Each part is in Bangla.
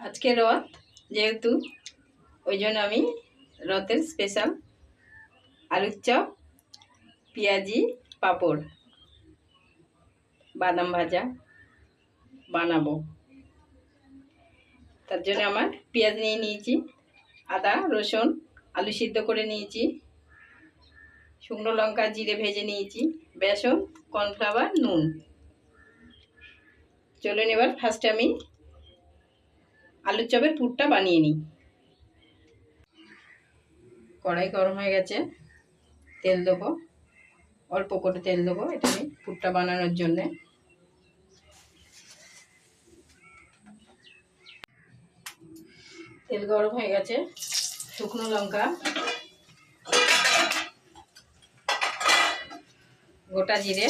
আজকে রথ যেহেতু ওই জন্য আমি রথের স্পেশাল আলুর চপ, পেঁয়াজি, পাঁপড়, বাদাম ভাজা বানাবো। তার জন্য আমার পেঁয়াজ নিয়ে নিয়েছি, আদা রসুন আলু সিদ্ধ করে নিয়েছি, শুকনো লঙ্কা জিরে ভেজে নিয়েছি, বেসন কর্নফ্লাওয়ার নুন। চলুন এবার ফার্স্টে আমি আলুর চপের পুরটা বানিয়ে নিই। কড়াই গরম হয়ে গেছে, তেল দেবো, অল্প করে তেল দেবো এটা আমি পুরটা বানানোর জন্যে। তেল গরম হয়ে গেছে, শুকনো লঙ্কা, গোটা জিরে,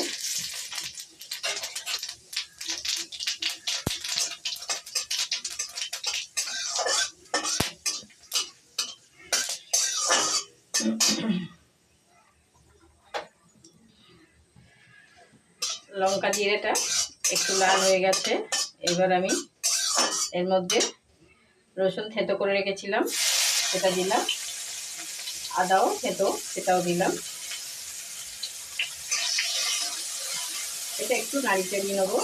লঙ্কা জিরেটা একটু লাল হয়ে গেছে। এবার আমি এর মধ্যে রসুন থেতো করে রেখেছিলাম সেটা দিলাম, আদাও থেতো সেটাও দিলাম। এটা একটু নাড়ি চাড়িয়ে নেবো।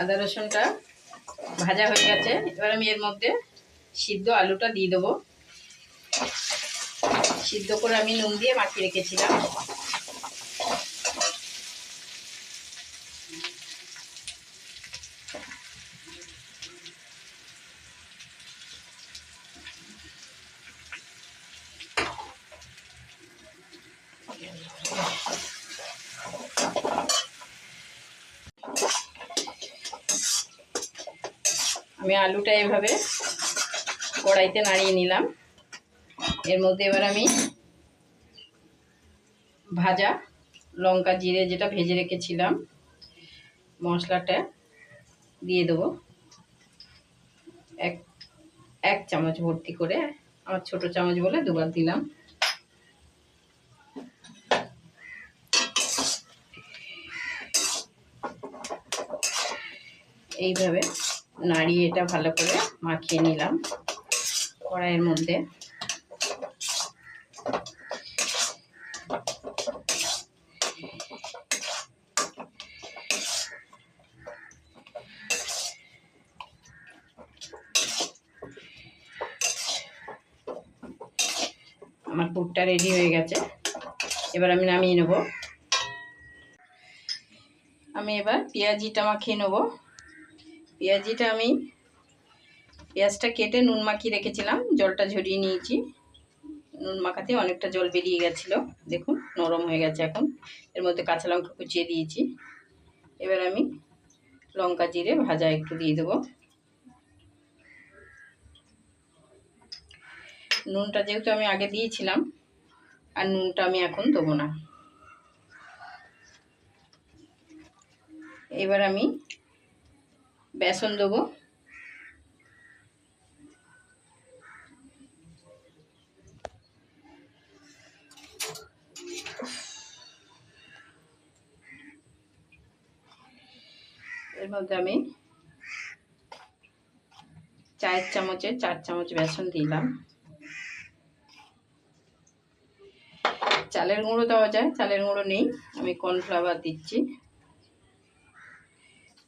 আদা রসুনটা ভাজা হয়ে গেছে, এবার আমি এর মধ্যে সিদ্ধ আলুটা দিয়ে দেবো। সিদ্ধ করে আমি নুন দিয়ে মাখিয়ে রেখেছিলাম। আমি আলুটা এভাবে কড়াইতে নাড়িয়ে নিলাম। এর মধ্যে এবার আমি ভাজা লঙ্কা জিরে যেটা ভেজে রেখেছিলাম মশলাটা দিয়ে দেবো। এক চামচ ভর্তি করে, আমার ছোট চামচ বলে দুবার দিলাম। এইভাবে নাড়িয়ে এটা ভালো করে মাখিয়ে নিলাম কড়াইয়ের মধ্যে। আমার পুরটা রেডি হয়ে গেছে, এবার আমি নামিয়ে নেব। আমি এবার পেঁয়াজিটা মাখিয়ে নেব। পেঁয়াজিটা আমি পেঁয়াজটা কেটে নুন মাখিয়ে রেখেছিলাম, জলটা ঝরিয়ে নিয়েছি। নুন মাখাতে অনেকটা জল বেরিয়ে গেছিলো, দেখুন নরম হয়ে গেছে এখন। এর মধ্যে কাঁচা লঙ্কা কুচিয়ে দিয়েছি। এবার আমি লঙ্কা জিরে ভাজা একটু দিয়ে দেবো। নুনটা যেহেতু আমি আগে দিয়েছিলাম আর নুনটা আমি এখন দেবো না। এবার আমি বেসন দেবো। এর মধ্যে আমি চায়ের চামচে 4 চামচ বেসন দিলাম। চালের গুঁড়ো দেওয়া যায়, চালের গুঁড়ো নেই, আমি কর্নফ্লাওয়ার দিচ্ছি।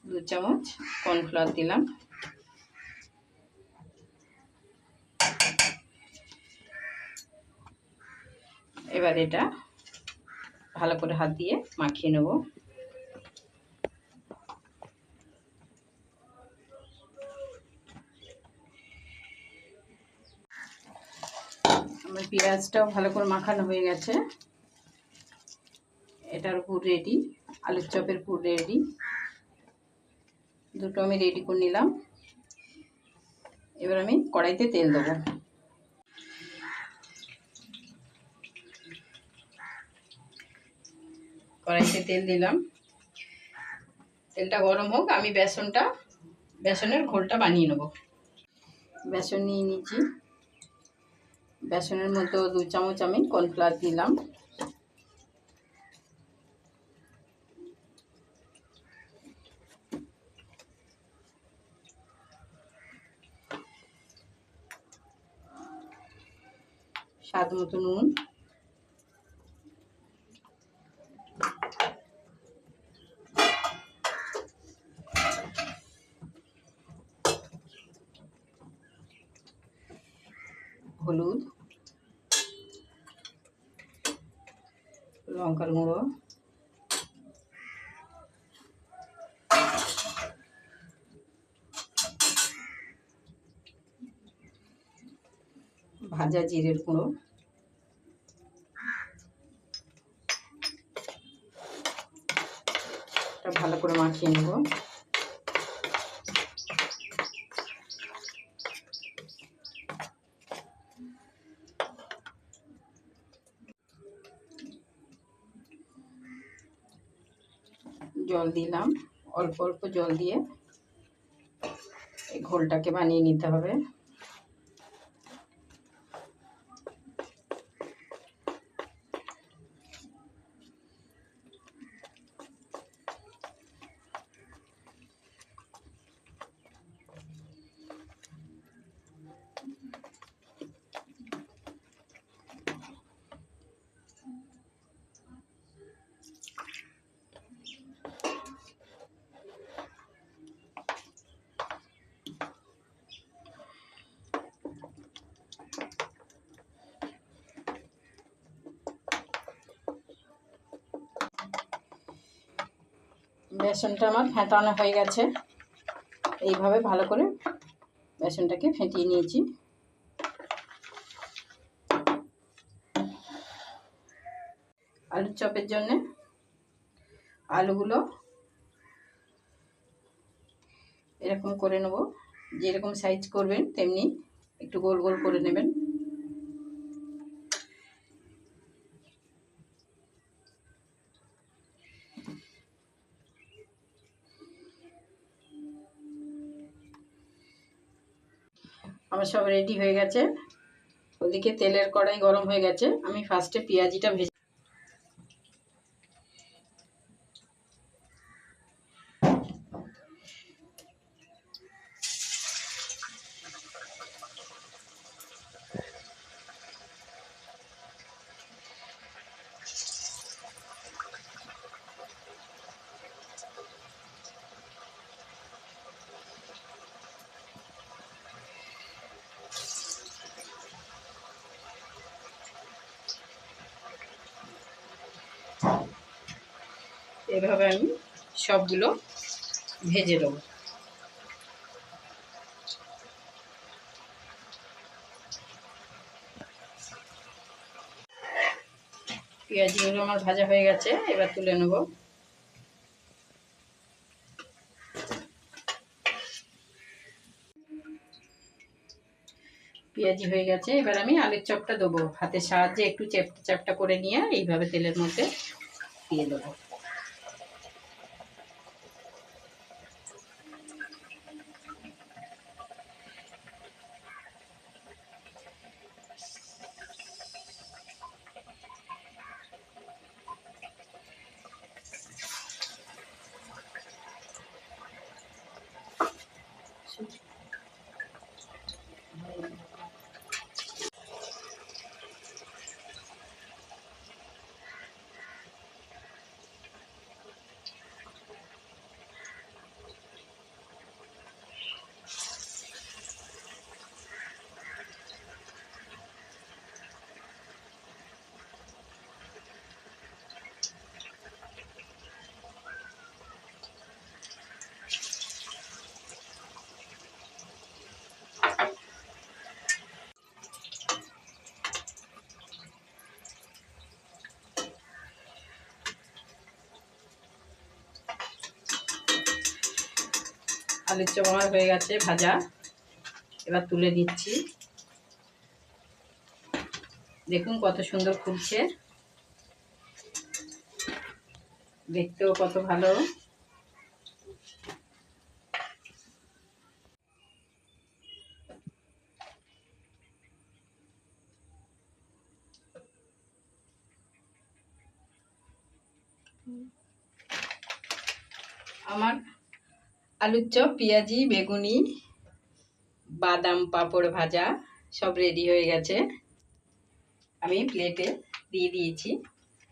2 চামচ কর্নফ্লাওয়ার দিলাম। এবার এটা ভালো করে হাত দিয়ে মাখিয়ে নেব। আমার পেঁয়াজটাও ভালো করে মাখানো হয়ে গেছে। এটার পুর রেডি, আলুর চপের পুর রেডি। দুটো আমি রেডি করে নিলাম। এবার আমি কড়াইতে তেল দেবো। কড়াইতে তেল দিলাম, তেলটা গরম হোক, আমি বেসনের ঘোলটা বানিয়ে নেব। বেসন নিয়ে নিয়েছি, বেসনের মধ্যে 2 চামচ আমি কর্নফ্লাওয়ার দিলাম। স্বাদ মতো নুন, হলুদ, লঙ্কার গুঁড়ো, ভাজা জিরের গুঁড়ো, ভালো করে মাখিয়ে নেব। জল দিলাম, অল্প অল্প জল দিয়ে এই ঘোলটাকে বানিয়ে নিতে হবে। বেসনটা আমার ফেটানো হয়ে গেছে। এইভাবে ভালো করে বেসনটাকে ফেটিয়ে নিয়েছি। আলুর চপের জন্য আলুগুলো এরকম করে নেব, যেরকম সাইজ করবেন তেমনি একটু গোল গোল করে নেবেন। আমার সব রেডি হয়ে গেছে। ওদিকে তেলের কড়াই গরম হয়ে গেছে। আমি ফার্স্টে পেঁয়াজিটা ভেজে এভাবে আমি সবগুলো ভেজে দেবো। পেঁয়াজিগুলো আমার ভাজা হয়ে গেছে, এবার তুলে নেব। পেঁয়াজি হয়ে গেছে, এবার আমি আলুর চপটা দেবো। হাতের সাহায্যে একটু চ্যাপটা চ্যাপটা করে নিয়ে এইভাবে তেলের মধ্যে দিয়ে দেবো। আলুর চপ আমার হয়ে গেছে ভাজা, এবার তুলে দিচ্ছি। দেখুন কত সুন্দর ফুলছে, দেখতেও কত ভালো। আমার আলুর চপ, পেঁয়াজি, বেগুনি, বাদাম পাঁপড় ভাজা সব রেডি হয়ে গেছে। আমি প্লেটে দিয়ে দিয়েছি।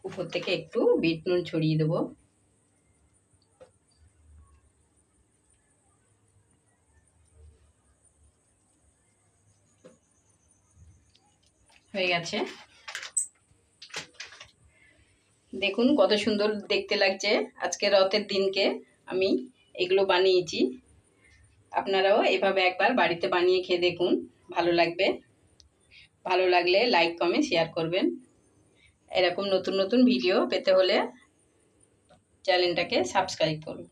উপর থেকে একটু বিট নুন ছড়িয়ে দেবো। হয়ে গেছে। দেখুন কত সুন্দর দেখতে লাগছে। আজকে রথের দিনকে আমি এগুলো বানিয়েছি। আপনারাও এভাবে একবার বাড়িতে বানিয়ে খেয়ে দেখুন, ভালো লাগবে। ভালো লাগলে লাইক কমেন্ট শেয়ার করবেন। এরকম নতুন নতুন ভিডিও পেতে হলে চ্যানেলটাকে সাবস্ক্রাইব করুন।